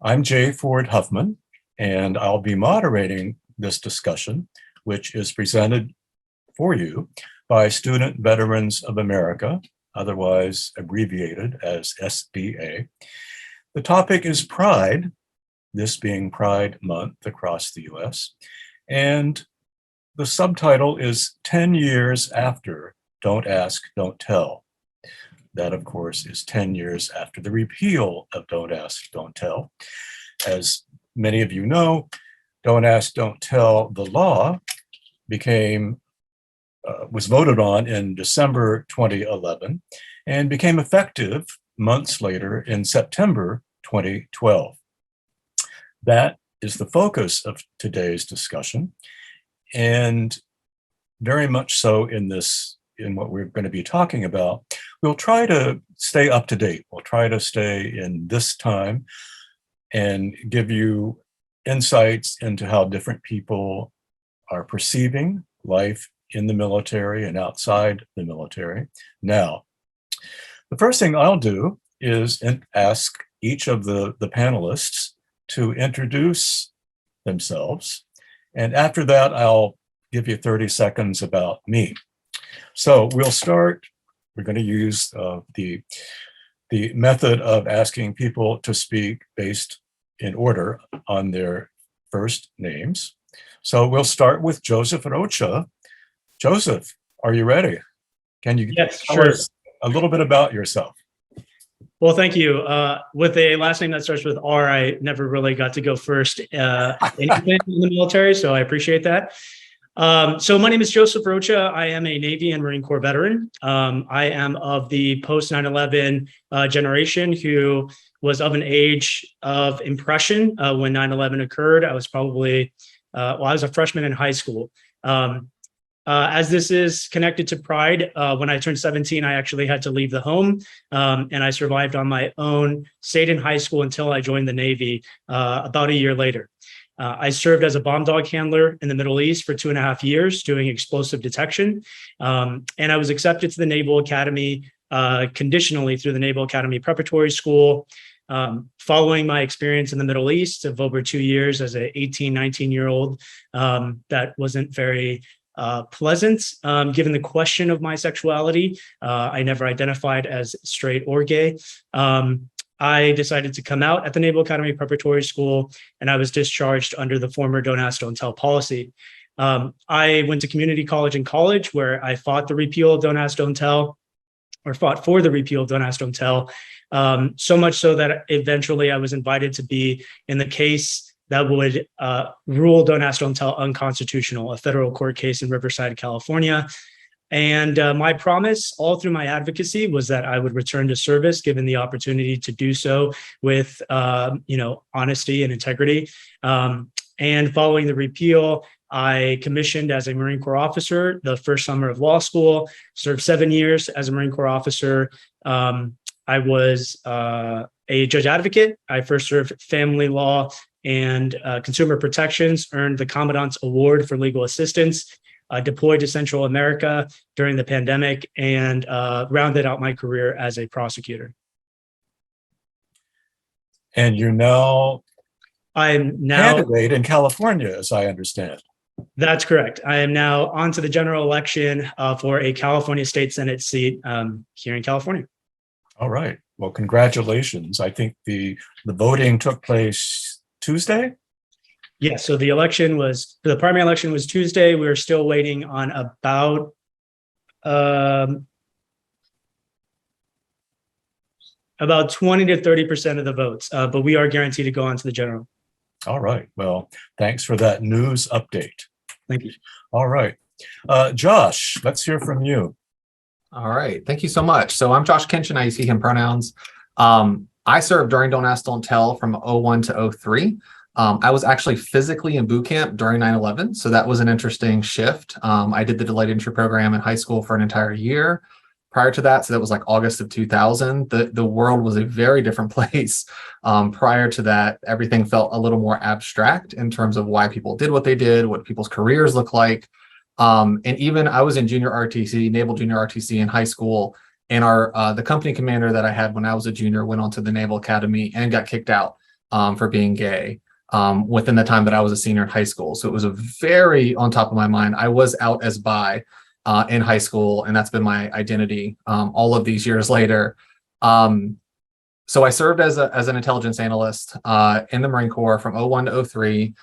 I'm J.Ford Huffman, and I'll be moderating this discussion, which is presented for you by Student Veterans of America, otherwise abbreviated as SVA. The topic is Pride, this being Pride Month across the US, and the subtitle is 10 Years After Don't Ask, Don't Tell. That, of course, is 10 years after the repeal of Don't Ask, Don't Tell. As many of you know, Don't Ask, Don't Tell, the law, was voted on in December 2011 and became effective months later in September 2012. That is the focus of today's discussion, and very much so in what we're going to be talking about. We'll try to stay up to date. We'll try to stay in this time and give you insights into how different people are perceiving life in the military and outside the military. Now, the first thing I'll do is ask each of the panelists to introduce themselves. And after that, I'll give you 30 seconds about me. So we'll start. We're going to use the method of asking people to speak based in order on their first names. So we'll start with Joseph Rocha. Joseph, are you ready? Can you tell us a little bit about yourself? Well, thank you. With a last name that starts with R, I never really got to go first in the military, so I appreciate that. So my name is Joseph Rocha. I am a Navy and Marine Corps veteran. I am of the post 9/11 generation who was of an age of impression when 9/11 occurred. I was probably, I was a freshman in high school. As this is connected to Pride, when I turned 17, I actually had to leave the home, and I survived on my own, stayed in high school until I joined the Navy about a year later. I served as a bomb dog handler in the Middle East for 2.5 years doing explosive detection. And I was accepted to the Naval Academy conditionally through the Naval Academy Preparatory School. Following my experience in the Middle East of over 2 years as an 18, 19-year-old, that wasn't very pleasant, given the question of my sexuality. I never identified as straight or gay. I decided to come out at the Naval Academy Preparatory School, and I was discharged under the former Don't Ask, Don't Tell policy. I went to community college in college where I fought the repeal of Don't Ask, Don't Tell, or fought for the repeal of Don't Ask, Don't Tell, so much so that eventually I was invited to be in the case that would rule Don't Ask, Don't Tell unconstitutional, a federal court case in Riverside, California. And my promise all through my advocacy was that I would return to service given the opportunity to do so with, honesty and integrity. And following the repeal, I commissioned as a Marine Corps officer the first summer of law school, served 7 years as a Marine Corps officer. I was a judge advocate. I first served family law and consumer protections, earned the Commandant's Award for legal assistance, deployed to Central America during the pandemic, and rounded out my career as a prosecutor. And you're now candidate in California, as I understand. That's correct. I am now on to the general election for a California State Senate seat here in California. All right. Well, congratulations. I think the voting took place Tuesday? Yeah, so the primary election was Tuesday. We're still waiting on about 20 to 30% of the votes, but we are guaranteed to go on to the general. All right. Well, thanks for that news update. Thank you. All right. Josh, let's hear from you. All right. Thank you so much. So I'm Josh Kinchen. I use he, him pronouns. I served during Don't Ask, Don't Tell from 01 to 03. I was actually physically in boot camp during 9/11, so that was an interesting shift. I did the delayed entry program in high school for an entire year. Prior to that, so that was like August of 2000, the world was a very different place. Prior to that, everything felt a little more abstract in terms of why people did what they did, what people's careers look like. And even I was in junior RTC, Naval Junior RTC in high school, and the company commander that I had when I was a junior went on to the Naval Academy and got kicked out for being gay within the time that I was a senior in high school. So it was a very on top of my mind. I was out as bi in high school, and that's been my identity all of these years later. So I served as an intelligence analyst in the Marine Corps from 01 to 03.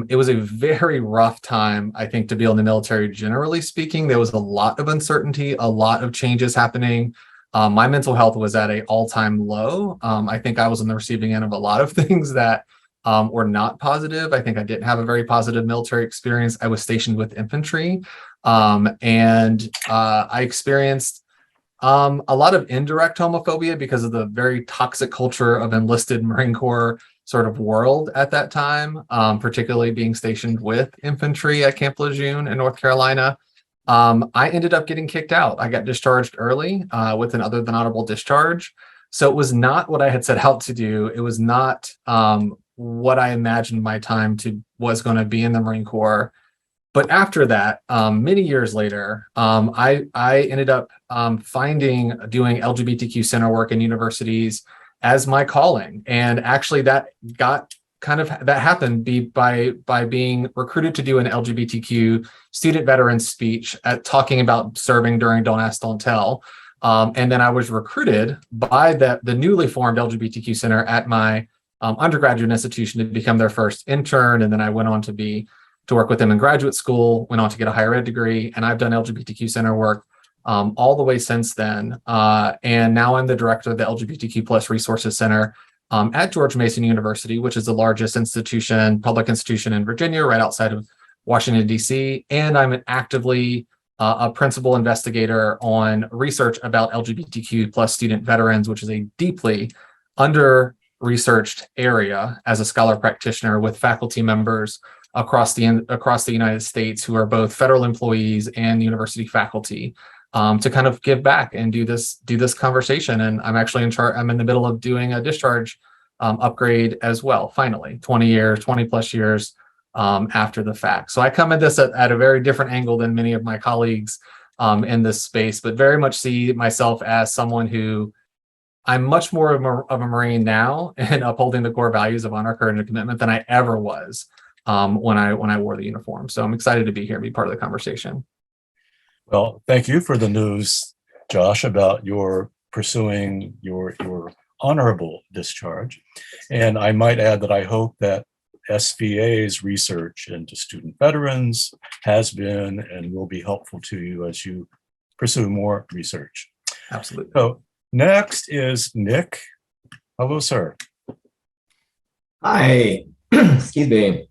It was a very rough time, I think, to be in the military, generally speaking. There was a lot of uncertainty, a lot of changes happening. My mental health was at an all-time low. I think I was on the receiving end of a lot of things that were not positive. I think I didn't have a very positive military experience. I was stationed with infantry, and I experienced a lot of indirect homophobia because of the very toxic culture of enlisted Marine Corps sort of world at that time, particularly being stationed with infantry at Camp Lejeune in North Carolina. I ended up getting kicked out. I got discharged early with an other than honorable discharge. So it was not what I had set out to do. It was not what I imagined my time was going to be in the Marine Corps. But after that, many years later, I ended up doing LGBTQ center work in universities as my calling. And actually that happened by being recruited to do an LGBTQ student veteran speech talking about serving during Don't Ask, Don't Tell. And then I was recruited by the newly formed LGBTQ center at my undergraduate institution to become their first intern. And then I went on to work with them in graduate school, went on to get a higher ed degree, and I've done LGBTQ center work all the way since then. And now I'm the director of the LGBTQ plus resources center at George Mason University, which is the largest public institution in Virginia, right outside of Washington, D.C. And I'm actively a principal investigator on research about LGBTQ plus student veterans, which is a deeply under-researched area as a scholar practitioner with faculty members across the United States who are both federal employees and university faculty to kind of give back and do this conversation. And I'm actually I'm in the middle of doing a discharge upgrade as well, finally, 20 plus years after the fact. So I come at this at a very different angle than many of my colleagues in this space, but very much see myself as someone who I'm much more of a Marine now and upholding the core values of honor, courage, and commitment than I ever was when I wore the uniform. So I'm excited to be here and be part of the conversation. Well, thank you for the news, Josh, about your pursuing your honorable discharge. And I might add that I hope that SVA's research into student veterans has been and will be helpful to you as you pursue more research. Absolutely. So next is Nick. Hello, sir. Hi, excuse me.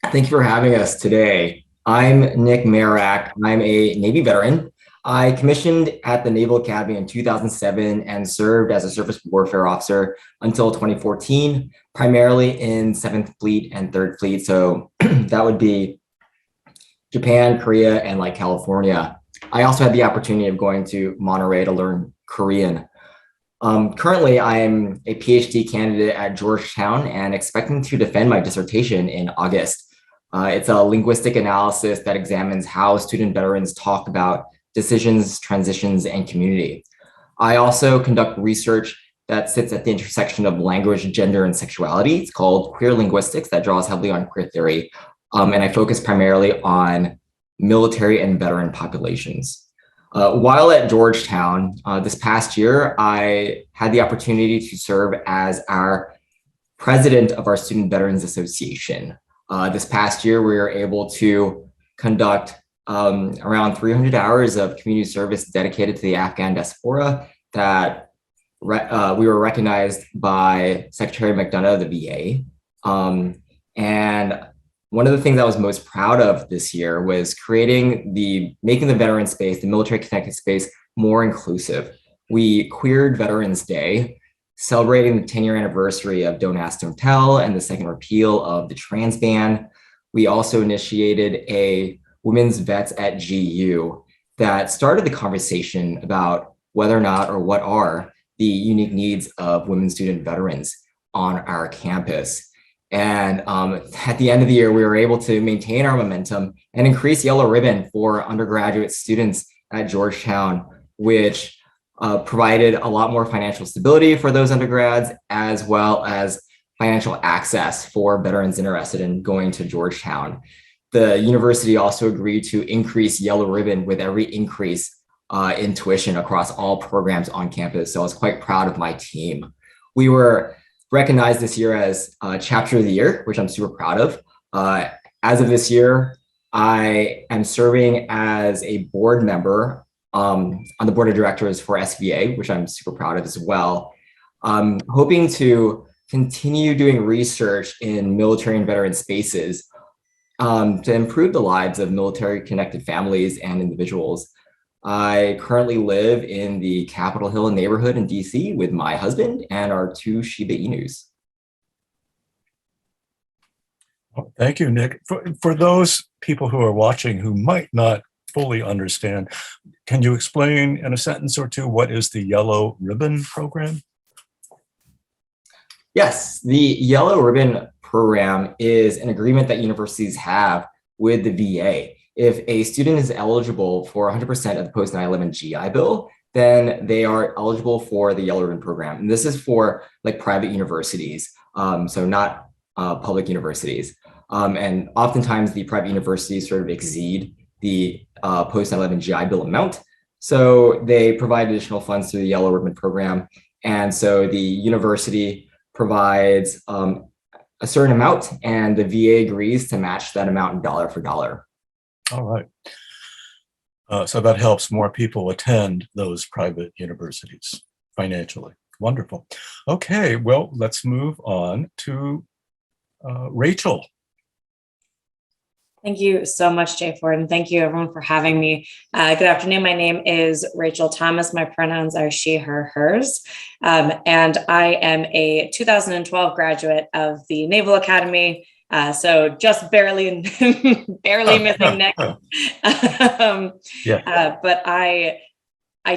Thank you for having us today. I'm Nick Mararac. I'm a Navy veteran. I commissioned at the Naval Academy in 2007 and served as a surface warfare officer until 2014, primarily in 7th Fleet and 3rd Fleet. So that would be Japan, Korea, and like California. I also had the opportunity of going to Monterey to learn Korean. Currently, I'm a PhD candidate at Georgetown and expecting to defend my dissertation in August. It's a linguistic analysis that examines how student veterans talk about decisions, transitions, and community. I also conduct research that sits at the intersection of language, gender, and sexuality. It's called queer linguistics that draws heavily on queer theory. And I focus primarily on military and veteran populations. While at Georgetown, this past year, I had the opportunity to serve as our president of our Student Veterans Association. This past year, we were able to conduct around 300 hours of community service dedicated to the Afghan diaspora that we were recognized by Secretary McDonough of the VA. And one of the things I was most proud of this year was making the veteran space, the military connected space, more inclusive. We queered Veterans Day, celebrating the 10-year anniversary of Don't Ask, Don't Tell and the second repeal of the trans ban. We also initiated a Women's Vets at GU that started the conversation about whether or not or what are the unique needs of women student veterans on our campus. And at the end of the year, we were able to maintain our momentum and increase yellow ribbon for undergraduate students at Georgetown, which provided a lot more financial stability for those undergrads, as well as financial access for veterans interested in going to Georgetown. The university also agreed to increase Yellow Ribbon with every increase in tuition across all programs on campus. So I was quite proud of my team. We were recognized this year as Chapter of the Year, which I'm super proud of. As of this year, I am serving as a board member on the board of directors for SVA, which I'm super proud of as well. I'm hoping to continue doing research in military and veteran spaces to improve the lives of military connected families and individuals. I currently live in the Capitol Hill neighborhood in DC with my husband and our 2 Shiba Inus. Thank you, Nick. For those people who are watching who might not fully understand, can you explain in a sentence or two what is the Yellow Ribbon program? Yes, the Yellow Ribbon program is an agreement that universities have with the VA. If a student is eligible for 100% of the post 9/11 GI Bill, then they are eligible for the Yellow Ribbon program. And this is for like private universities, so not public universities. And oftentimes the private universities sort of exceed the post 9/11 GI Bill amount. So they provide additional funds through the Yellow Ribbon program. And so the university provides a certain amount and the VA agrees to match that amount dollar for dollar. All right. So that helps more people attend those private universities financially. Wonderful. Okay, well, let's move on to Rachel. Thank you so much, J.Ford, and thank you everyone for having me. Good afternoon. My name is Rachel Thomas. My pronouns are she, her, hers. And I am a 2012 graduate of the Naval Academy. So just barely missing Nick. But I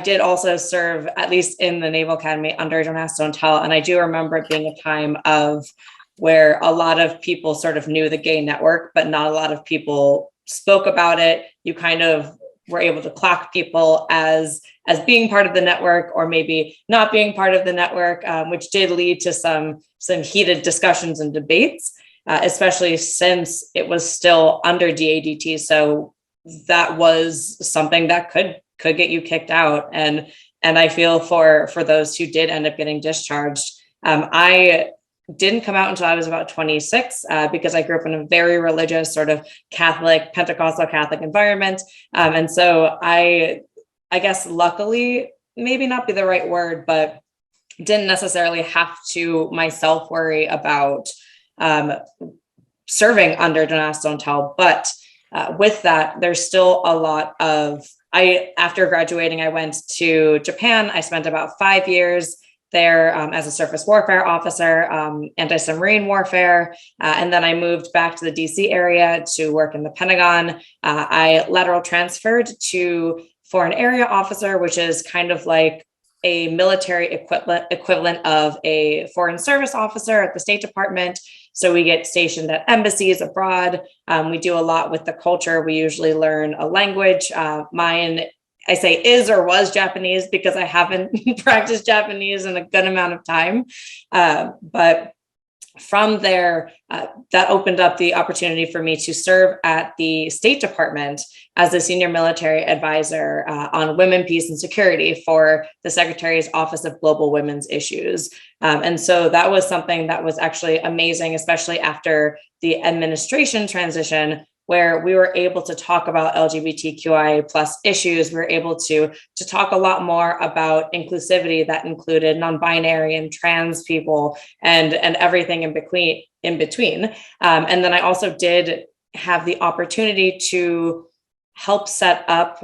did also serve, at least in the Naval Academy, under Don't Ask, Don't Tell. And I do remember it being a time of where a lot of people sort of knew the gay network, but not a lot of people spoke about it. You kind of were able to clock people as being part of the network or maybe not being part of the network, which did lead to some heated discussions and debates, especially since it was still under DADT. So that was something that could get you kicked out. And I feel for those who did end up getting discharged. I didn't come out until I was about 26 because I grew up in a very religious sort of Catholic, Pentecostal Catholic environment. And so I guess luckily, maybe not be the right word, but didn't necessarily have to myself worry about serving under Don't Ask, Don't Tell. But with that, there's still a lot of, after graduating, I went to Japan. I spent about 5 years there as a surface warfare officer, anti-submarine warfare. And then I moved back to the DC area to work in the Pentagon. I lateral transferred to foreign area officer, which is kind of like a military equivalent of a foreign service officer at the State Department. So we get stationed at embassies abroad. We do a lot with the culture. We usually learn a language. Mine, I say is or was Japanese because I haven't practiced Japanese in a good amount of time. But from there, that opened up the opportunity for me to serve at the State Department as a senior military advisor on women, peace, and security for the Secretary's Office of Global Women's Issues. And so that was something that was actually amazing, especially after the administration transition, where we were able to talk about LGBTQIA plus issues. We were able to talk a lot more about inclusivity that included non-binary and trans people and everything in between. And then I also did have the opportunity to help set up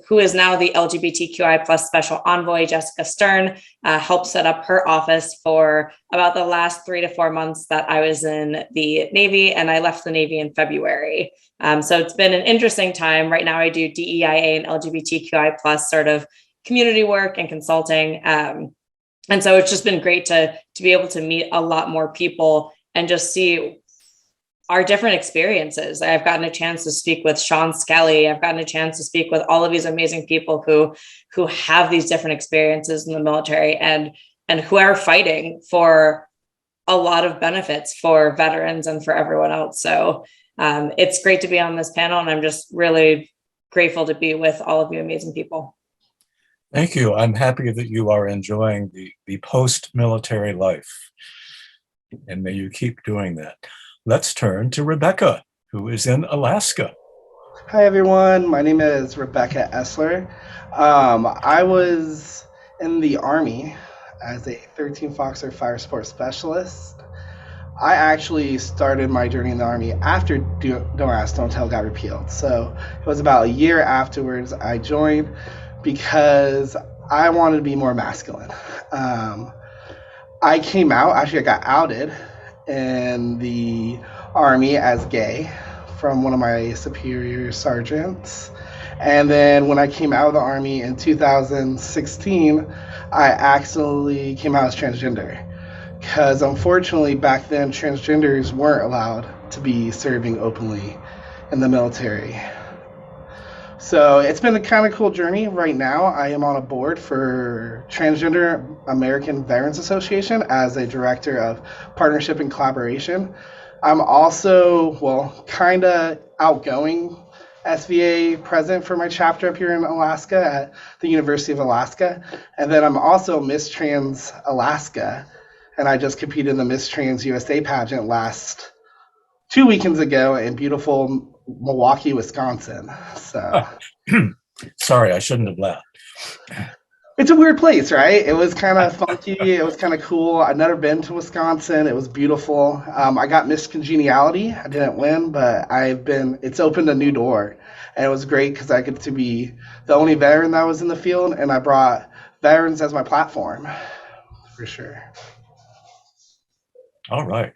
who is now the LGBTQI plus special envoy, Jessica Stern, helped set up her office for about the last 3 to 4 months that I was in the Navy, and I left the Navy in February. So it's been an interesting time. Right now I do DEIA and LGBTQI plus sort of community work and consulting. And so it's just been great to be able to meet a lot more people and just see our different experiences. I've gotten a chance to speak with Sean Skelly. I've gotten a chance to speak with all of these amazing people who have these different experiences in the military and who are fighting for a lot of benefits for veterans and for everyone else. So it's great to be on this panel, and I'm just really grateful to be with all of you amazing people. Thank you. I'm happy that you are enjoying the post-military life, and may you keep doing that. Let's turn to Rebekka, who is in Alaska. Hi, everyone. My name is Rebekka Eshler. I was in the Army as a 13th Officer Fire Support Specialist. I actually started my journey in the Army after Don't Ask, Don't Tell got repealed. So it was about a year afterwards I joined because I wanted to be more masculine. I came out, actually I got outed in the Army as gay from one of my superior sergeants. And then when I came out of the Army in 2016, I accidentally came out as transgender. Because unfortunately back then, transgenders weren't allowed to be serving openly in the military. So it's been a kind of cool journey. Right now, I am on a board for Transgender American Veterans Association as a director of partnership and collaboration. I'm also, well, kind of outgoing SVA president for my chapter up here in Alaska at the University of Alaska. And then I'm also Miss Trans Alaska. And I just competed in the Miss Trans USA pageant last 2 weekends ago in beautiful Milwaukee, Wisconsin. So Sorry, I shouldn't have laughed. it's a weird place, right? It was kind of funky. It was kind of cool. I'd never been to Wisconsin. It was beautiful. I got Miss Congeniality. I didn't win, but it's opened a new door. And it was great because I get to be the only veteran that was in the field, and I brought veterans as my platform, for sure. All right.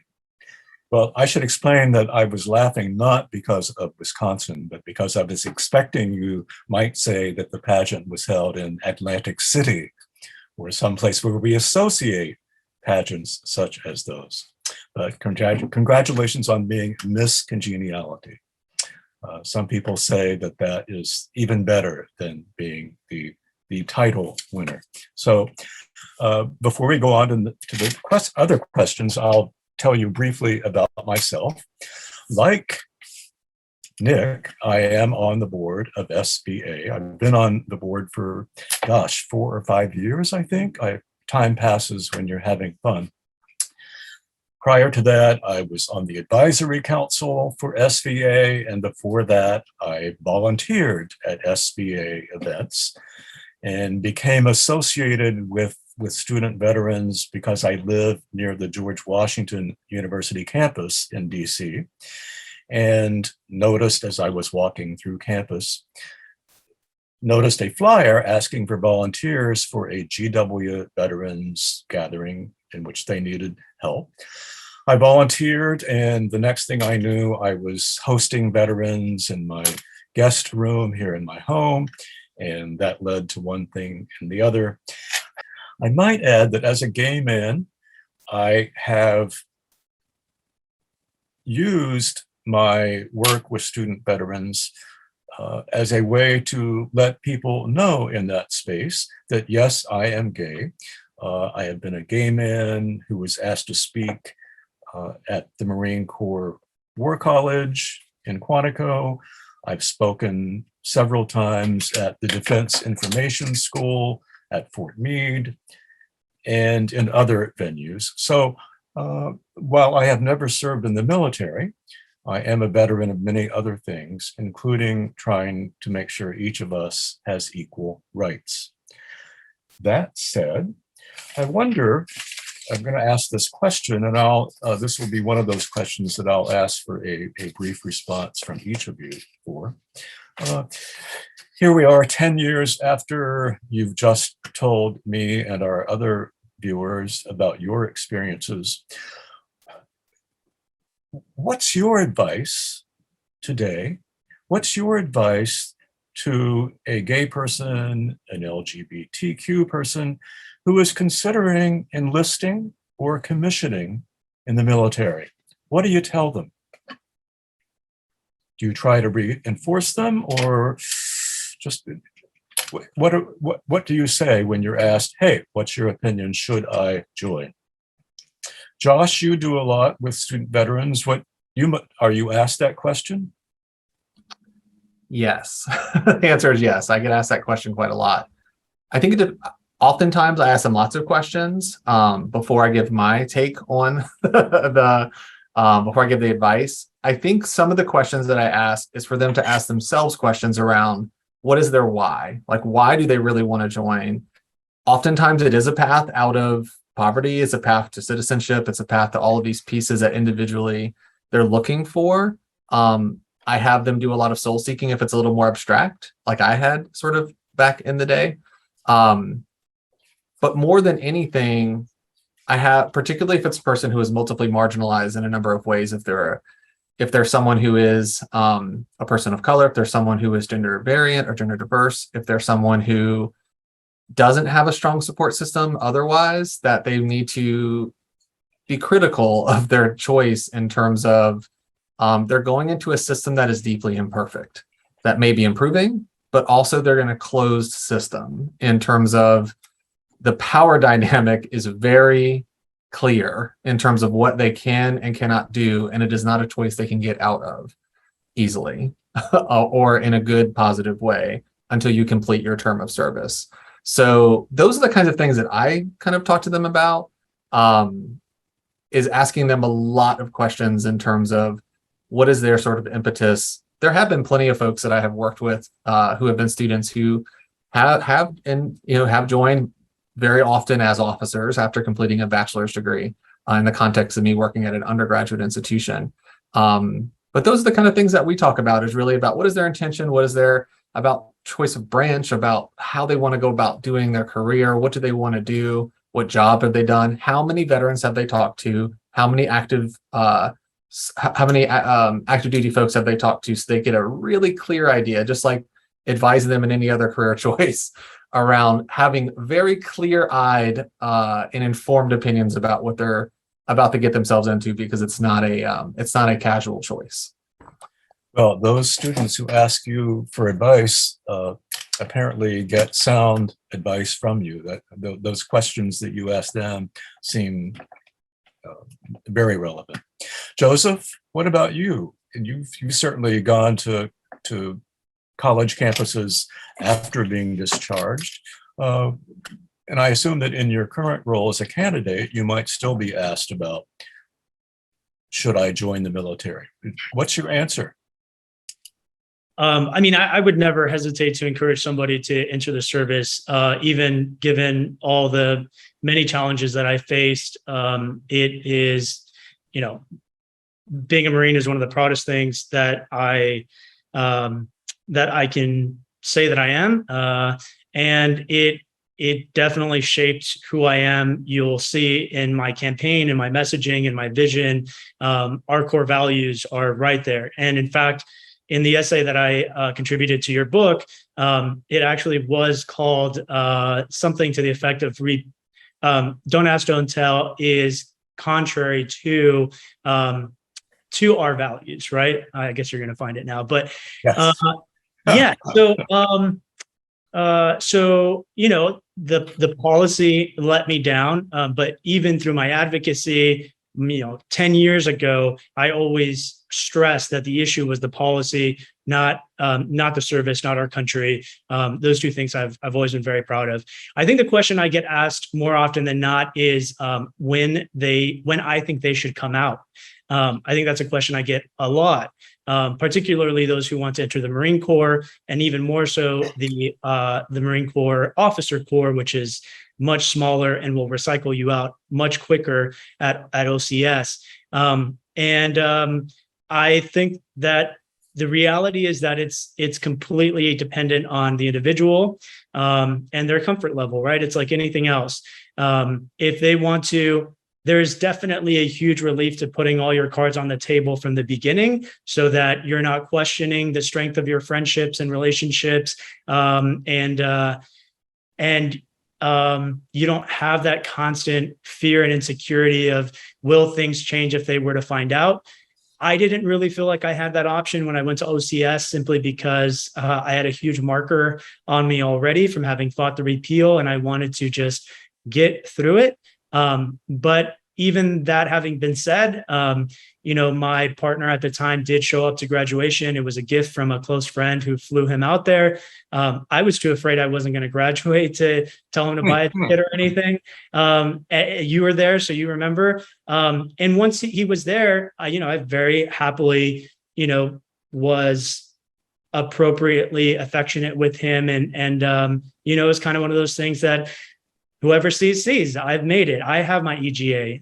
Well, I should explain that I was laughing not because of Wisconsin, but because I was expecting you might say that the pageant was held in Atlantic City, or someplace where we associate pageants such as those. But congratulations on being Miss Congeniality. Some people say that that is even better than being the title winner. So before we go on to the other questions, I'll tell you briefly about myself. Like Nick, I am on the board of SVA. I've been on the board for, 4 or 5 years, I think. Time passes when you're having fun. Prior to that, I was on the advisory council for SVA, and before that, I volunteered at SVA events and became associated with student veterans because I live near the George Washington University campus in DC, and noticed as I was walking through campus, noticed a flyer asking for volunteers for a GW veterans gathering in which they needed help. I volunteered, and the next thing I knew, I was hosting veterans in my guest room here in my home, and that led to one thing and the other. I might add that as a gay man, I have used my work with student veterans as a way to let people know in that space that, yes, I am gay. I have been a gay man who was asked to speak at the Marine Corps War College in Quantico. I've spoken several times at the Defense Information School at Fort Meade and in other venues. So while I have never served in the military, I am a veteran of many other things, including trying to make sure each of us has equal rights. That said, I wonder, I'm going to ask this question, and this will be one of those questions that I'll ask for a brief response from each of you for. Here we are 10 years after you've just told me and our other viewers about your experiences. What's your advice today? What's your advice to a gay person, an LGBTQ person who is considering enlisting or commissioning in the military? What do you tell them? Do you try to reinforce them, or just what do you say when you're asked, hey, what's your opinion? Should I join? Josh, you do a lot with student veterans. Are you asked that question? Yes. The answer is yes. I get asked that question quite a lot. I think oftentimes I ask them lots of questions before I give my take on before I give the advice. I think some of the questions that I ask is for them to ask themselves questions around what is their why? Like, why do they really want to join? Oftentimes it is a path out of poverty. It's a path to citizenship. It's a path to all of these pieces that individually they're looking for. I have them do a lot of soul seeking if it's a little more abstract, like I had sort of back in the day. But more than anything, I have, particularly if it's a person who is multiply marginalized in a number of ways, if they're someone who is a person of color, if there's someone who is gender variant or gender diverse, if there's someone who doesn't have a strong support system otherwise, that they need to be critical of their choice in terms of they're going into a system that is deeply imperfect, that may be improving, but also they're in a closed system in terms of the power dynamic is very clear in terms of what they can and cannot do, and it is not a choice they can get out of easily or in a good, positive way until you complete your term of service. So those are the kinds of things that I kind of talk to them about, is asking them a lot of questions in terms of what is their sort of impetus. There have been plenty of folks that I have worked with who have been students who have joined very often as officers after completing a bachelor's degree in the context of me working at an undergraduate institution. But those are the kind of things that we talk about, is really about what is their intention, what is their about choice of branch, about how they want to go about doing their career, what do they want to do, what job have they done, how many veterans have they talked to, how many active duty folks have they talked to, so they get a really clear idea, just like advising them in any other career choice, around having very clear-eyed and informed opinions about what they're about to get themselves into, because it's not a casual choice. Well, those students who ask you for advice apparently get sound advice from you. That those questions that you ask them seem very relevant. Joseph, what about you? You've certainly gone to college campuses after being discharged. And I assume that in your current role as a candidate, you might still be asked about, should I join the military? What's your answer? I would never hesitate to encourage somebody to enter the service, even given all the many challenges that I faced. It is, being a Marine is one of the proudest things that I can say that I am. And it definitely shaped who I am. You'll see in my campaign and my messaging and my vision, our core values are right there. And in fact, in the essay that I contributed to your book, it actually was called something to the effect of "Don't Ask, Don't Tell" is contrary to our values, right? I guess you're going to find it now, but yes. yeah. So the policy let me down, but even through my advocacy, 10 years ago, I always stressed that the issue was the policy, not the service, not our country. Those two things I've always been very proud of. I think the question I get asked more often than not is when I think they should come out. I think that's a question I get a lot, particularly those who want to enter the Marine Corps, and even more so the Marine Corps Officer Corps, which is much smaller and will recycle you out much quicker at OCS. I think that the reality is that it's completely dependent on the individual and their comfort level, right? It's like anything else. If they want to, there's definitely a huge relief to putting all your cards on the table from the beginning, so that you're not questioning the strength of your friendships and relationships, and you don't have that constant fear and insecurity of, will things change if they were to find out? I didn't really feel like I had that option when I went to OCS, simply because I had a huge marker on me already from having fought the repeal, and I wanted to just get through it. But even that having been said, my partner at the time did show up to graduation. It was a gift from a close friend who flew him out there. I was too afraid I wasn't going to graduate to tell him to buy a ticket or anything. You were there, so you remember. And once he was there, I very happily, was appropriately affectionate with him. And it was kind of one of those things that whoever sees. I've made it. I have my EGA.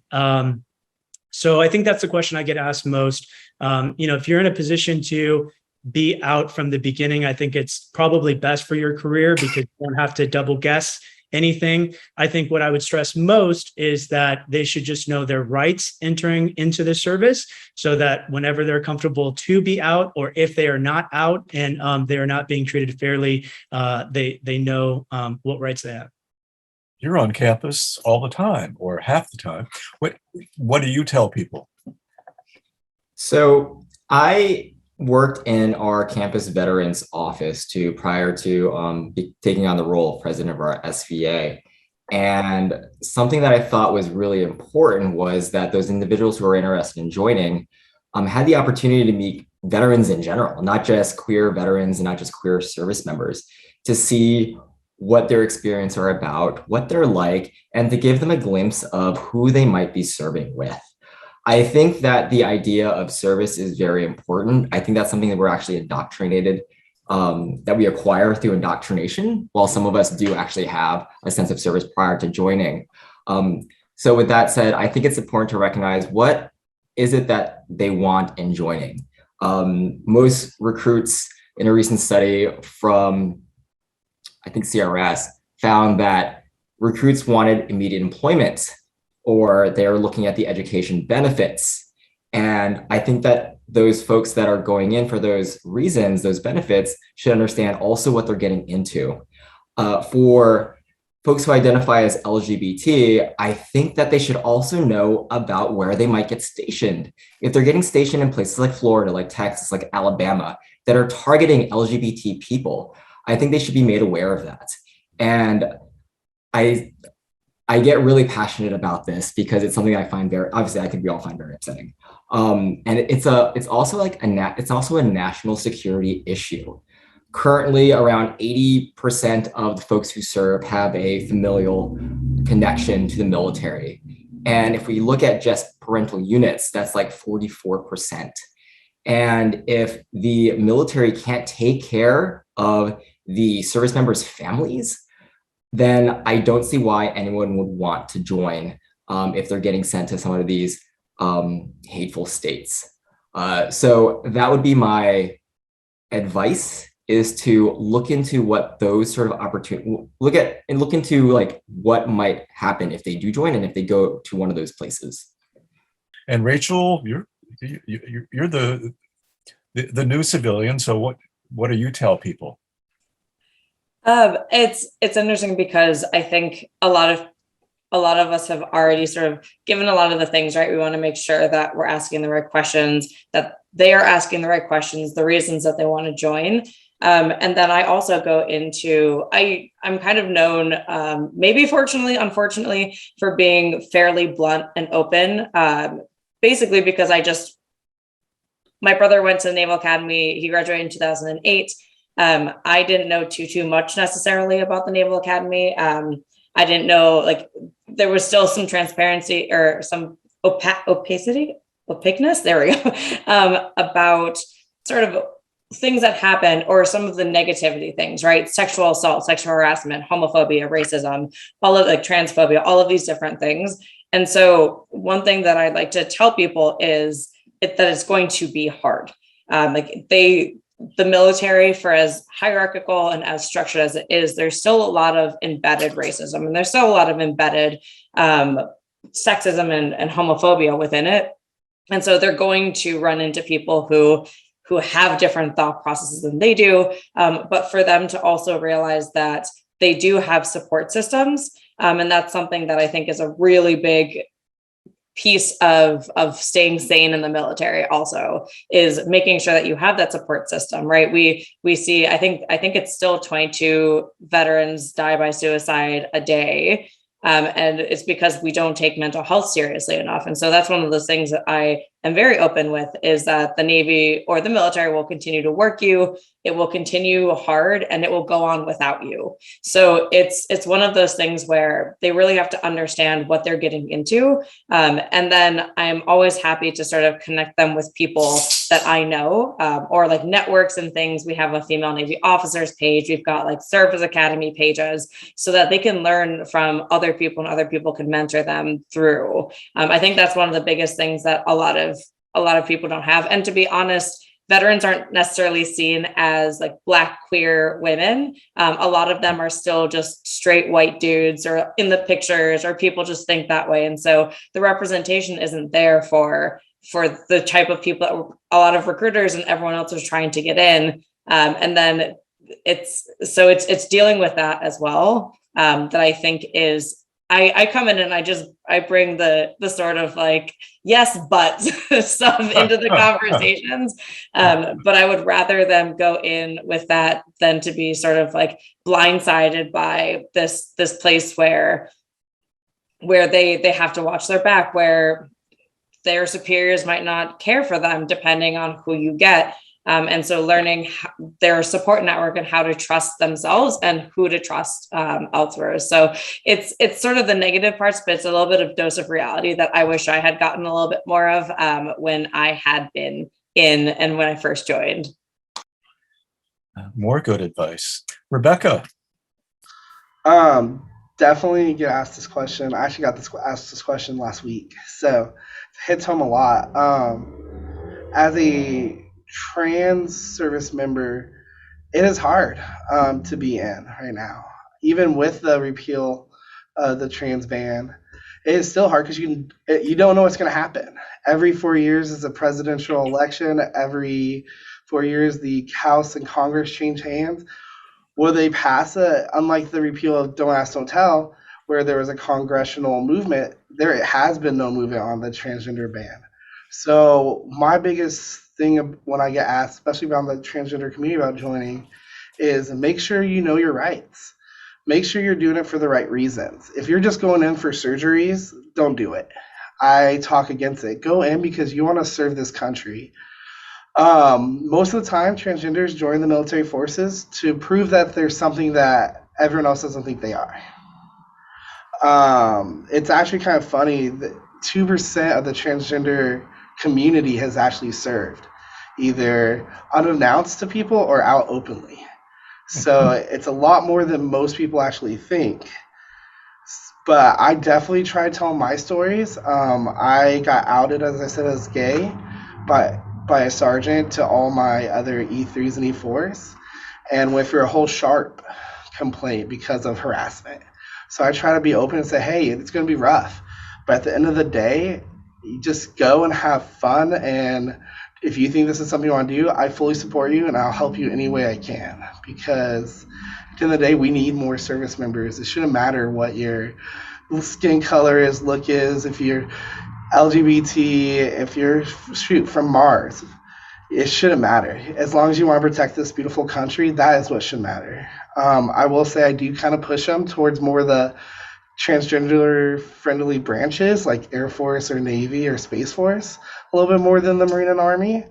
So I think that's the question I get asked most. If you're in a position to be out from the beginning, I think it's probably best for your career because you don't have to double guess anything. I think what I would stress most is that they should just know their rights entering into the service so that whenever they're comfortable to be out, or if they are not out and they are not being treated fairly, they know what rights they have. You're on campus all the time or half the time. What do you tell people? So I worked in our campus veterans office prior to taking on the role of president of our SVA. And something that I thought was really important was that those individuals who are interested in joining had the opportunity to meet veterans in general, not just queer veterans and not just queer service members, to see what their experience are about, what they're like, and to give them a glimpse of who they might be serving with. I think that the idea of service is very important. I think that's something that we're actually indoctrinated, that we acquire through indoctrination, while some of us do actually have a sense of service prior to joining. So with that said, I think it's important to recognize what is it that they want in joining. Most recruits in a recent study from, I think CRS, found that recruits wanted immediate employment, or they're looking at the education benefits. And I think that those folks that are going in for those reasons, those benefits, should understand also what they're getting into. For folks who identify as LGBT, I think that they should also know about where they might get stationed. If they're getting stationed in places like Florida, like Texas, like Alabama, that are targeting LGBT people, I think they should be made aware of that. And I get really passionate about this because it's something I find very, obviously I think we all find very upsetting. And it's also a national security issue. Currently, around 80% of the folks who serve have a familial connection to the military. And if we look at just parental units, that's like 44%. And if the military can't take care of the service members' families, then I don't see why anyone would want to join if they're getting sent to some of these hateful states. So that would be my advice, is to look into what those sort of opportunities, look into like what might happen if they do join and if they go to one of those places. And Rachel, you're the new civilian. So what do you tell people? It's interesting because I think a lot of us have already sort of given a lot of the things, right? We want to make sure that we're asking the right questions, that they are asking the right questions, the reasons that they want to join. And then I also go into, I'm kind of known, maybe fortunately, unfortunately, for being fairly blunt and open, basically because my brother went to the Naval Academy. He graduated in 2008. I didn't know too much necessarily about the Naval Academy. I didn't know, like, there was still some transparency or some opaqueness, there we go, about sort of things that happen, or some of the negativity things, right? Sexual assault, sexual harassment, homophobia, racism, all of like transphobia, all of these different things. And so one thing that I'd like to tell people is that it's going to be hard. The military, for as hierarchical and as structured as it is, there's still a lot of embedded racism, and there's still a lot of embedded sexism and homophobia within it. And so they're going to run into people who have different thought processes than they do. But for them to also realize that they do have support systems. And that's something that I think is a really big piece of staying sane in the military also, is making sure that you have that support system, right? We see, I think it's still 22 veterans die by suicide a day. And it's because we don't take mental health seriously enough. And so that's one of those things that I am very open with, is that the Navy or the military will continue to work you. It will continue hard, and it will go on without you. So it's one of those things where they really have to understand what they're getting into. And then I'm always happy to sort of connect them with people that I know, or like networks and things. We have a female Navy officers page. We've got like Service Academy pages, so that they can learn from other people and other people can mentor them through. I think that's one of the biggest things that a lot of people don't have. And to be honest, veterans aren't necessarily seen as like Black queer women. A lot of them are still just straight white dudes or in the pictures, or people just think that way. And so the representation isn't there for the type of people that a lot of recruiters and everyone else is trying to get in. And then it's dealing with that as well. That I think is, I come in and I bring the sort of like, yes, but stuff into the conversations. But I would rather them go in with that than to be sort of like blindsided by this place where they have to watch their back, where their superiors might not care for them depending on who you get. And so learning their support network and how to trust themselves and who to trust elsewhere. So it's sort of the negative parts, but it's a little bit of dose of reality that I wish I had gotten a little bit more of when I had been in and when I first joined. More good advice. Rebekka. Definitely get asked this question. I actually got asked this question last week, so it hits home a lot. As a trans service member, it is hard to be in right now. Even with the repeal of the trans ban, it is still hard because you don't know what's going to happen. Every 4 years is a presidential election. Every 4 years, the House and Congress change hands. Will they pass it? Unlike the repeal of Don't Ask, Don't Tell, where there was a congressional movement, there has been no movement on the transgender ban. So my biggest thing when I get asked, especially around the transgender community about joining, is make sure you know your rights. Make sure you're doing it for the right reasons. If you're just going in for surgeries, don't do it. I talk against it. Go in because you want to serve this country. Most of the time, transgenders join the military forces to prove that there's something that everyone else doesn't think they are. It's actually kind of funny that 2% of the transgender community has actually served, either unannounced to people or out openly. So it's a lot more than most people actually think. But I definitely try telling my stories. I got outed, as I said, as gay by a sergeant to all my other E3s and E4s, and went through a whole sharp complaint because of harassment. So I try to be open and say, hey, it's going to be rough. But at the end of the day, you just go and have fun. And if you think this is something you want to do, I fully support you and I'll help you any way I can. Because at the end of the day, we need more service members. It shouldn't matter what your skin color is, look is, if you're LGBT, if you're from Mars. It shouldn't matter. As long as you want to protect this beautiful country, that is what should matter. I will say I do kind of push them towards more of the transgender friendly branches like Air Force or Navy or Space Force a little bit more than the Marine and Army.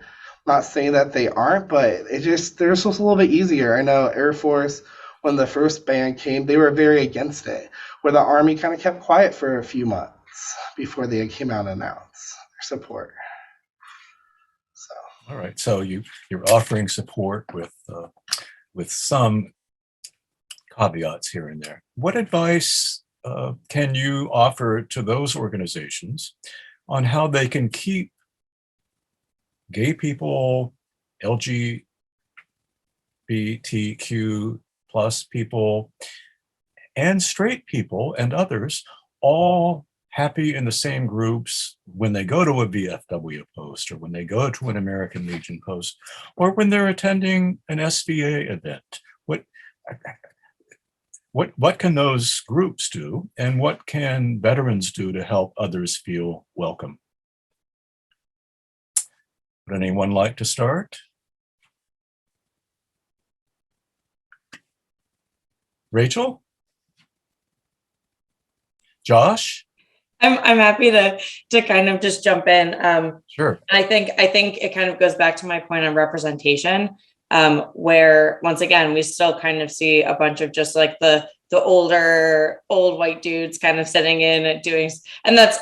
Not saying that they aren't, but they're just a little bit easier. I know Air Force, when the first ban came, they were very against it, where the Army kind of kept quiet for a few months before they came out and announced their support. All right, so you're offering support with some caveats here and there. What advice can you offer to those organizations on how they can keep gay people, LGBTQ plus people, and straight people and others all happy in the same groups when they go to a VFW post or when they go to an American Legion post or when they're attending an SVA event? What can those groups do, and what can veterans do to help others feel welcome? Would anyone like to start? Rachel? Josh? I'm happy to kind of just jump in. Sure. I think it kind of goes back to my point on representation, where once again we still kind of see a bunch of just like the old white dudes kind of sitting in and doing, and that's,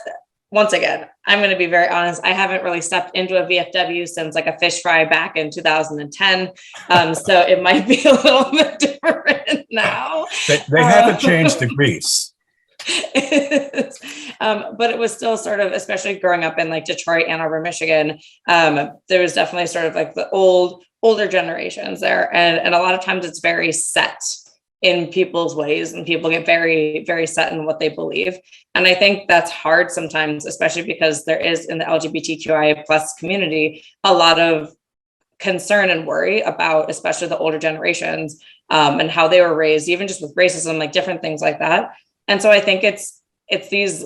once again, I'm going to be very honest, I haven't really stepped into a VFW since like a fish fry back in 2010. So it might be a little bit different now. They haven't changed the grease. But it was still sort of, especially growing up in like Detroit, Ann Arbor, Michigan, there was definitely sort of like the older generations there. And a lot of times it's very set in people's ways, and people get very, very set in what they believe. And I think that's hard sometimes, especially because there is in the LGBTQIA plus community, a lot of concern and worry about, especially the older generations, and how they were raised, even just with racism, like different things like that. And so I think it's these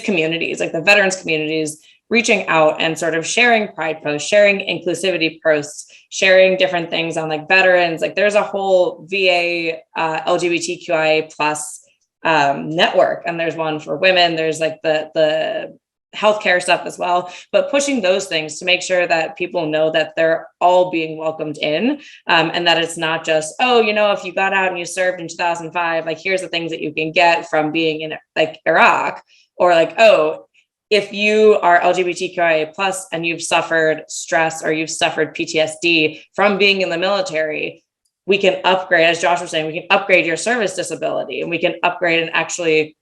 communities, like the veterans communities, reaching out and sort of sharing pride posts, sharing inclusivity posts, sharing different things on like veterans. Like there's a whole VA LGBTQIA plus network, and there's one for women. There's like the healthcare stuff as well, but pushing those things to make sure that people know that they're all being welcomed in, and that it's not just, oh, you know, if you got out and you served in 2005, like here's the things that you can get from being in like Iraq, or like, oh, if you are LGBTQIA plus and you've suffered stress or you've suffered PTSD from being in the military, we can upgrade, as Josh was saying, we can upgrade your service disability, and we can upgrade and actually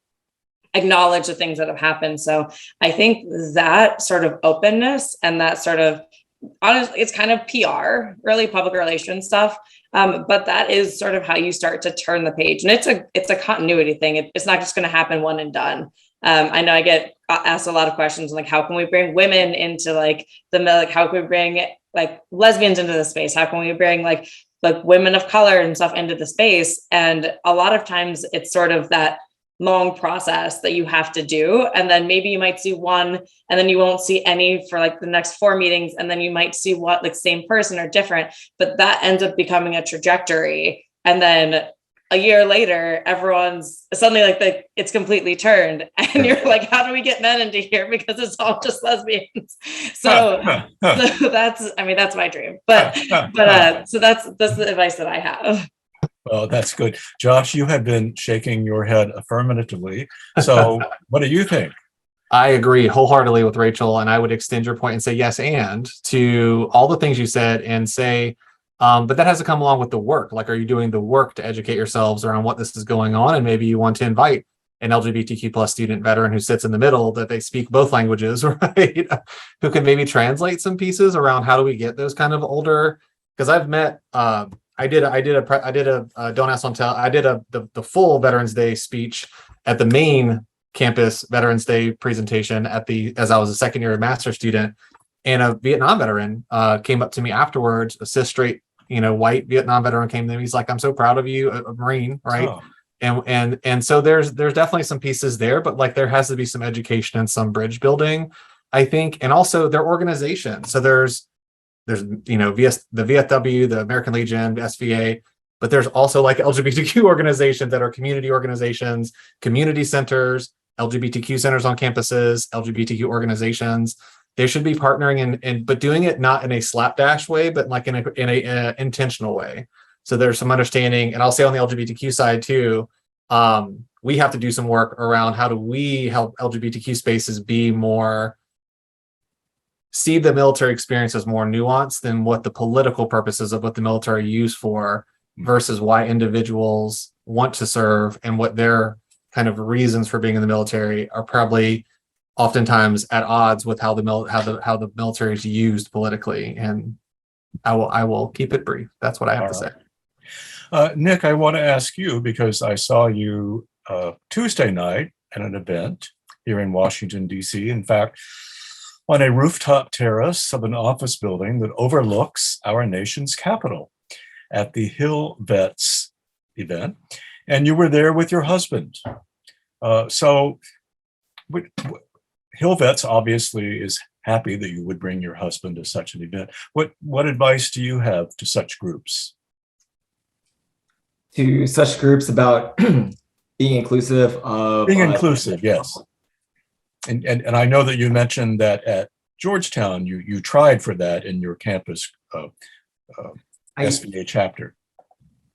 acknowledge the things that have happened. So I think that sort of openness and that sort of, honestly, it's kind of PR, really public relations stuff. But that is sort of how you start to turn the page. And it's a continuity thing. It's not just going to happen one and done. I know I get asked a lot of questions like, how can we bring women into like like, how can we bring like lesbians into the space? How can we bring like women of color and stuff into the space? And a lot of times it's sort of that long process that you have to do. And then maybe you might see one, and then you won't see any for like the next 4 meetings. And then you might see what like same person or different, but that ends up becoming a trajectory. And then a year later, everyone's suddenly like it's completely turned, and you're like, how do we get men into here? Because it's all just lesbians. So that's, I mean, that's my dream, but so that's the advice that I have. Well, that's good. Josh, you have been shaking your head affirmatively. So what do you think? I agree wholeheartedly with Rachel, and I would extend your point and say yes, and to all the things you said, and say, but that has to come along with the work. Like, are you doing the work to educate yourselves around what this is going on? And maybe you want to invite an LGBTQ plus student veteran who sits in the middle, that they speak both languages, right? Who can maybe translate some pieces around how do we get those kind of older, because I've met, I did a Don't Ask, Don't Tell. I did the full Veterans Day speech at the main campus Veterans Day presentation as I was a second year master's student, and a Vietnam veteran came up to me afterwards, a cis straight, white Vietnam veteran came to me. He's like, "I'm so proud of you, a Marine," right? Oh. And so there's definitely some pieces there, but like there has to be some education and some bridge building, I think, and also their organization. So there's the VFW, the American Legion, the SVA, but there's also like LGBTQ organizations that are community organizations, community centers, LGBTQ centers on campuses, LGBTQ organizations. They should be partnering but doing it not in a slapdash way, but like in a intentional way. So there's some understanding, and I'll say on the LGBTQ side too, we have to do some work around how do we help LGBTQ spaces see the military experience as more nuanced than what the political purposes of what the military used for, versus why individuals want to serve and what their kind of reasons for being in the military are probably oftentimes at odds with how the military is used politically. And I will keep it brief. That's what I have to say. Nick, I want to ask you, because I saw you Tuesday night at an event here in Washington, D.C. In fact, on a rooftop terrace of an office building that overlooks our nation's capital at the Hill Vets event. And you were there with your husband. So Hill Vets obviously is happy that you would bring your husband to such an event. What advice do you have to such groups? To such groups about being inclusive of Being inclusive, yes. And I know that you mentioned that at Georgetown, you tried for that in your campus SVA chapter.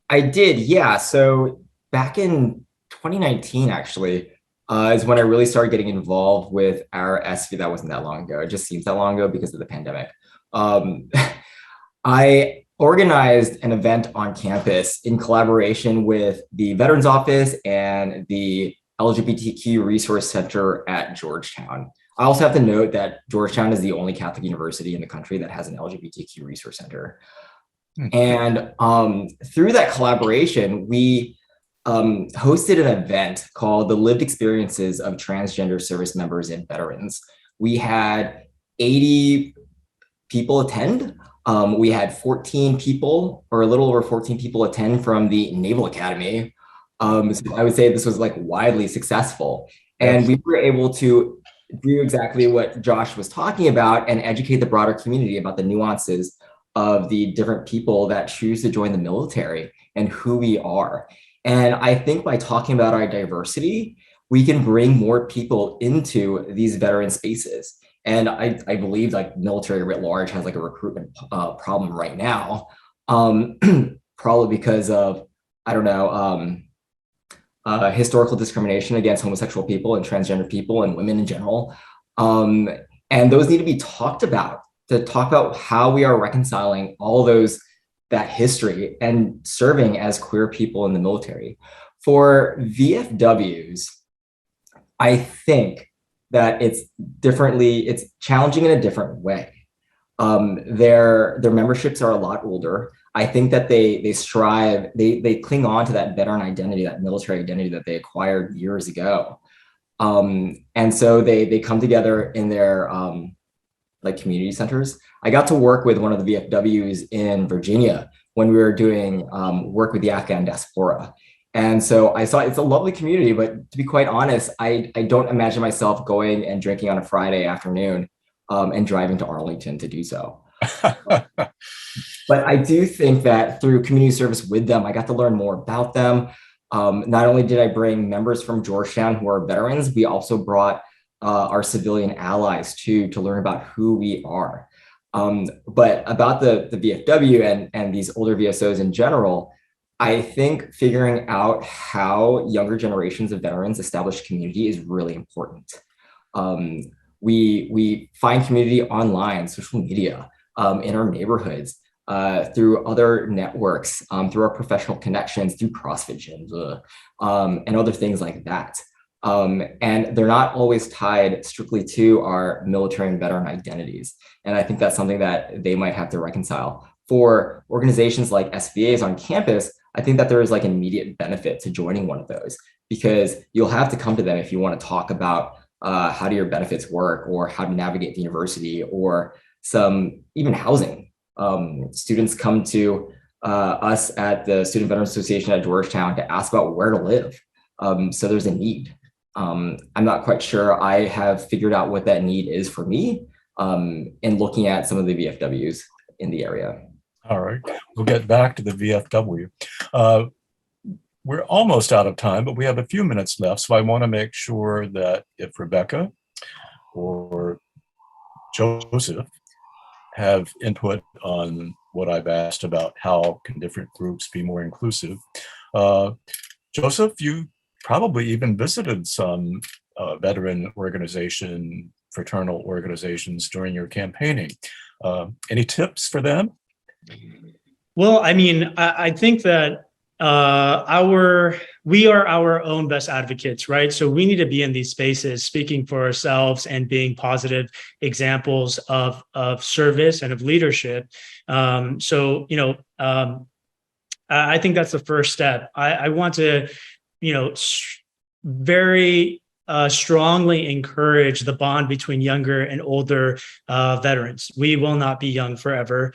I did, yeah. So back in 2019, actually, is when I really started getting involved with our SVA. That wasn't that long ago. It just seems that long ago because of the pandemic. I organized an event on campus in collaboration with the Veterans Office and the LGBTQ Resource Center at Georgetown. I also have to note that Georgetown is the only Catholic university in the country that has an LGBTQ Resource Center. And through that collaboration, we hosted an event called The Lived Experiences of Transgender Service Members and Veterans. We had 80 people attend. We had 14 people, or a little over 14 people attend from the Naval Academy. So I would say this was like widely successful. And we were able to do exactly what Josh was talking about and educate the broader community about the nuances of the different people that choose to join the military and who we are. And I think by talking about our diversity, we can bring more people into these veteran spaces. And I believe like military writ large has like a recruitment problem right now, probably because of, I don't know, historical discrimination against homosexual people and transgender people and women in general. And those need to be talked about, to talk about how we are reconciling all that history and serving as queer people in the military. For VFWs, I think that it's challenging in a different way. Their memberships are a lot older. I think that they strive, they cling on to that veteran identity, that military identity that they acquired years ago. And so they come together in their like community centers. I got to work with one of the VFWs in Virginia when we were doing work with the Afghan diaspora. And so I saw it's a lovely community, but to be quite honest, I don't imagine myself going and drinking on a Friday afternoon and driving to Arlington to do so. But I do think that through community service with them, I got to learn more about them. Not only did I bring members from Georgetown who are veterans, we also brought our civilian allies to learn about who we are. But about the VFW and these older VSOs in general, I think figuring out how younger generations of veterans establish community is really important. We find community online, social media, in our neighborhoods, through other networks, through our professional connections, through CrossFit gyms, and other things like that. And they're not always tied strictly to our military and veteran identities. And I think that's something that they might have to reconcile. For organizations like SVAs on campus, I think that there is like an immediate benefit to joining one of those, because you'll have to come to them if you want to talk about how do your benefits work, or how to navigate the university, or some even housing. Students come to us at the Student Veterans Association at Georgetown to ask about where to live. So there's a need. I'm not quite sure I have figured out what that need is for me in looking at some of the VFWs in the area. All right, we'll get back to the VFW. We're almost out of time, but we have a few minutes left. So I want to make sure that if Rebekka or Joseph have input on what I've asked about how can different groups be more inclusive. Joseph, you probably even visited some veteran organization, fraternal organizations during your campaigning. Any tips for them? Well, I mean, I think that we are our own best advocates, right? So we need to be in these spaces speaking for ourselves and being positive examples of service and of leadership. So, you know, I think that's the first step. I want to, you know, very strongly encourage the bond between younger and older veterans. We will not be young forever.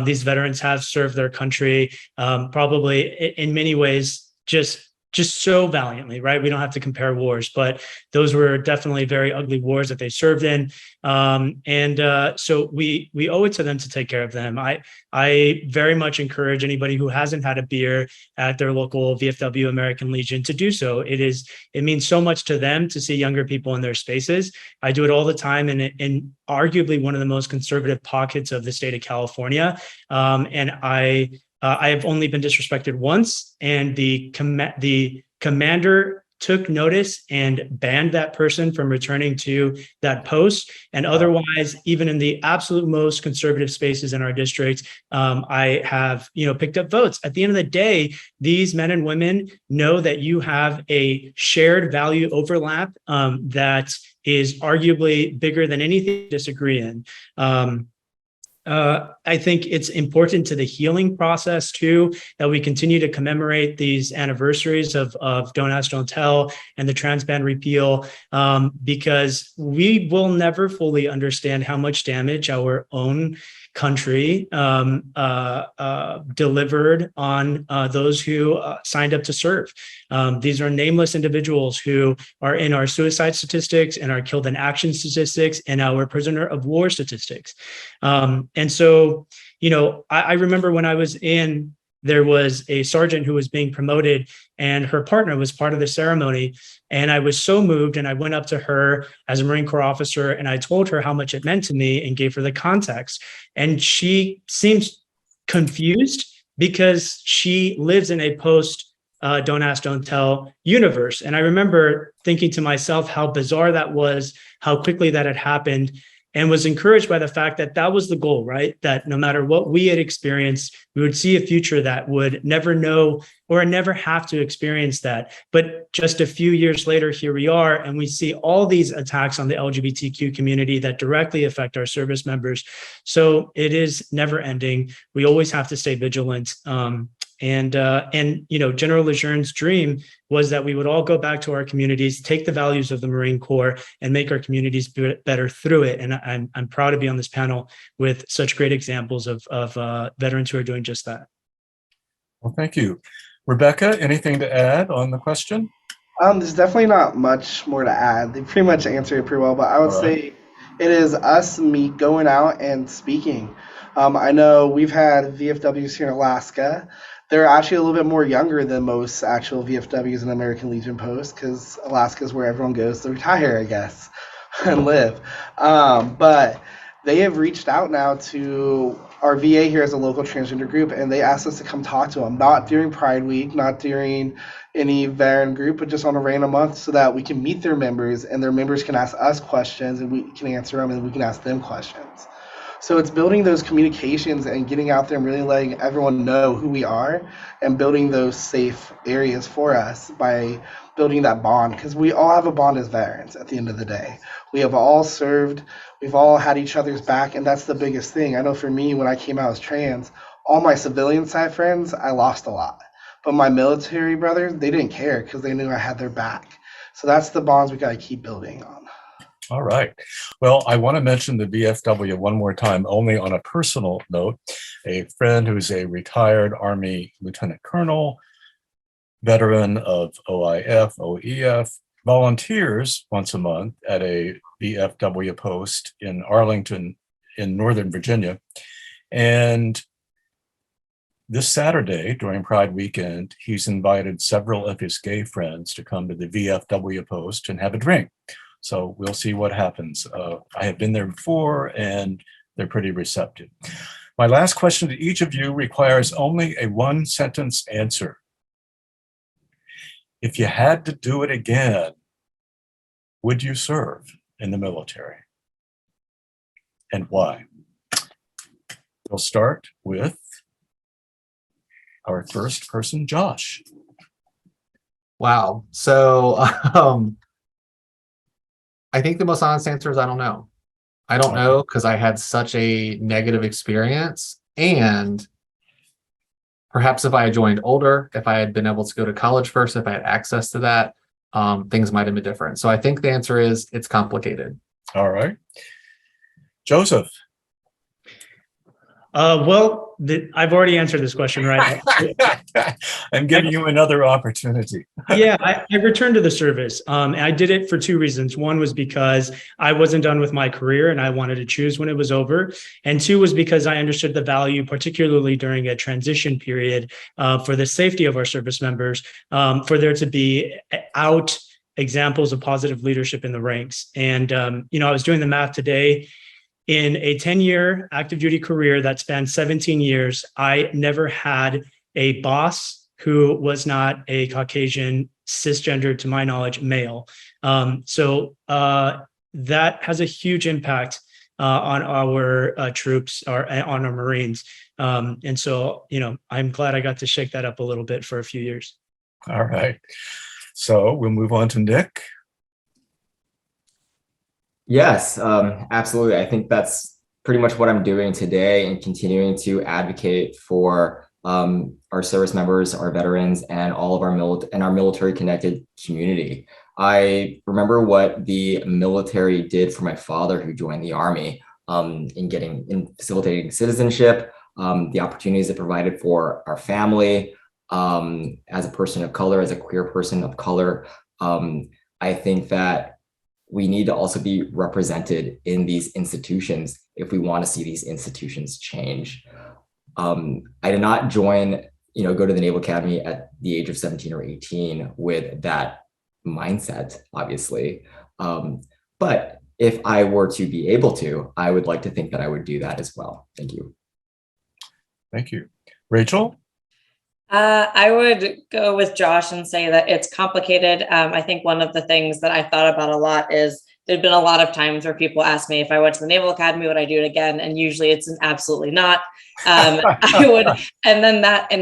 These veterans have served their country, probably in many ways, just just so valiantly, right? We don't have to compare wars, but those were definitely very ugly wars that they served in. So we owe it to them to take care of them. I very much encourage anybody who hasn't had a beer at their local VFW American Legion to do so. It means so much to them to see younger people in their spaces. I do it all the time in arguably one of the most conservative pockets of the state of California. And I have only been disrespected once, and the commander took notice and banned that person from returning to that post. And otherwise, even in the absolute most conservative spaces in our district, I have, picked up votes. At the end of the day, these men and women know that you have a shared value overlap that is arguably bigger than anything you disagree in. I think it's important to the healing process too, that we continue to commemorate these anniversaries of Don't Ask, Don't Tell and the trans ban repeal, because we will never fully understand how much damage our own country delivered on those who signed up to serve. These are nameless individuals who are in our suicide statistics and our killed in action statistics and our prisoner of war statistics. And so, I remember when I was there was a sergeant who was being promoted, and her partner was part of the ceremony. And I was so moved, and I went up to her as a Marine Corps officer, and I told her how much it meant to me and gave her the context. And she seems confused because she lives in a post Don't Ask, Don't Tell universe. And I remember thinking to myself how bizarre that was, how quickly that had happened, and was encouraged by the fact that that was the goal, right? That no matter what we had experienced, we would see a future that would never know or never have to experience that. But just a few years later, here we are, and we see all these attacks on the LGBTQ community that directly affect our service members. So it is never ending. We always have to stay vigilant. General Lejeune's dream was that we would all go back to our communities, take the values of the Marine Corps, and make our communities better through it. And I'm proud to be on this panel with such great examples of veterans who are doing just that. Well, thank you. Rebekka, anything to add on the question? There's definitely not much more to add. They pretty much answered it pretty well, but I would say it is us, going out and speaking. I know we've had VFWs here in Alaska. They're actually a little bit more younger than most actual VFWs and American Legion posts, because Alaska is where everyone goes to retire, I guess, and live. But they have reached out now to our VA here as a local transgender group, and they asked us to come talk to them, not during Pride Week, not during any veteran group, but just on a random month, so that we can meet their members, and their members can ask us questions, and we can answer them, and we can ask them questions. So it's building those communications and getting out there and really letting everyone know who we are, and building those safe areas for us by building that bond, because we all have a bond as veterans at the end of the day. We have all served, we've all had each other's back, and that's the biggest thing. I know for me, when I came out as trans, all my civilian side friends, I lost a lot. But my military brothers, they didn't care because they knew I had their back. So that's the bonds we got to keep building on. All right. Well, I want to mention the VFW one more time, only on a personal note. A friend who's a retired Army Lieutenant Colonel, veteran of OIF, OEF, volunteers once a month at a VFW post in Arlington in Northern Virginia. And this Saturday, during Pride weekend, he's invited several of his gay friends to come to the VFW post and have a drink. So we'll see what happens. I have been there before, and they're pretty receptive. My last question to each of you requires only a one-sentence answer. If you had to do it again, would you serve in the military? And why? We'll start with our first person, Josh. Wow. So I think the most honest answer is I don't know. I don't know, because I had such a negative experience. And perhaps if I had joined older, if I had been able to go to college first, if I had access to that, things might have been different. So I think the answer is it's complicated. All right. Joseph. I've already answered this question, right? I'm giving you another opportunity. Yeah, I returned to the service. And I did it for two reasons. One was because I wasn't done with my career and I wanted to choose when it was over. And two was because I understood the value, particularly during a transition period, for the safety of our service members, for there to be out examples of positive leadership in the ranks. And, I was doing the math today. In a 10-year active duty career that spanned 17 years, I never had a boss who was not a Caucasian, cisgender, to my knowledge, male. So that has a huge impact on our troops, or on our Marines. And so, I'm glad I got to shake that up a little bit for a few years. All right. So we'll move on to Nick. Yes, absolutely. I think that's pretty much what I'm doing today, and continuing to advocate for our service members, our veterans, and all of our military connected community. I remember what the military did for my father, who joined the Army, in facilitating citizenship, the opportunities it provided for our family, as a person of color, as a queer person of color. I think that we need to also be represented in these institutions if we want to see these institutions change. I did not go to the Naval Academy at the age of 17 or 18 with that mindset, obviously. But if I were to be able to, I would like to think that I would do that as well. Thank you. Thank you. Rachel? I would go with Josh and say that it's complicated. I think one of the things that I thought about a lot is there've been a lot of times where people ask me if I went to the Naval Academy, would I do it again? And usually it's an absolutely not. I would, and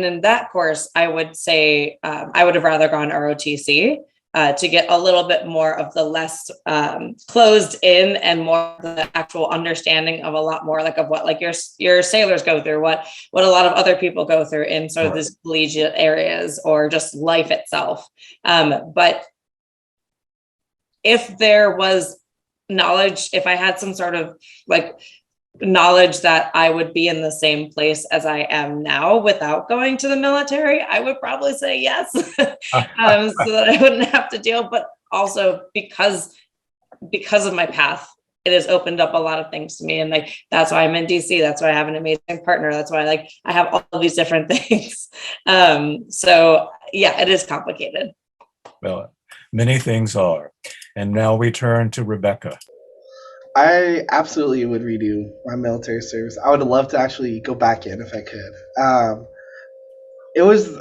in that course, I would say I would have rather gone ROTC to get a little bit more of the less closed in and more the actual understanding of a lot more of what your sailors go through, what a lot of other people go through in sort of these collegiate areas, or just life itself. But if there was knowledge, if I had some sort of knowledge that I would be in the same place as I am now without going to the military, I would probably say yes, so that I wouldn't have to deal. But also because of my path, it has opened up a lot of things to me, and that's why I'm in DC. That's why I have an amazing partner. That's why I have all of these different things. So yeah, it is complicated. Well, many things are. And now we turn to Rebekka. I absolutely would redo my military service. I would love to actually go back in if I could. It was,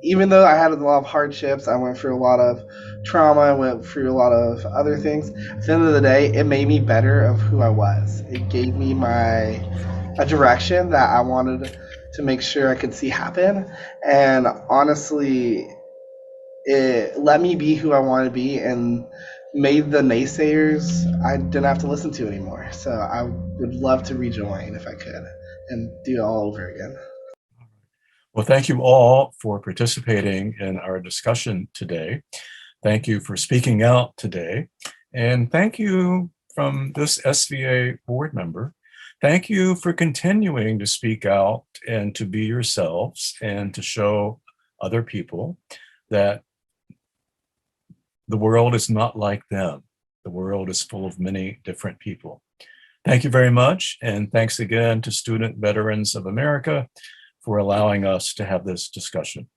even though I had a lot of hardships, I went through a lot of trauma, I went through a lot of other things. At the end of the day, it made me better of who I was. It gave me a direction that I wanted to make sure I could see happen. And honestly, it let me be who I want to be, and made the naysayers I didn't have to listen to anymore. So I would love to rejoin if I could and do it all over again. Well, thank you all for participating in our discussion today. Thank you for speaking out today. And thank you from this SVA board member. Thank you for continuing to speak out and to be yourselves and to show other people that the world is not like them. The world is full of many different people. Thank you very much. And thanks again to Student Veterans of America for allowing us to have this discussion.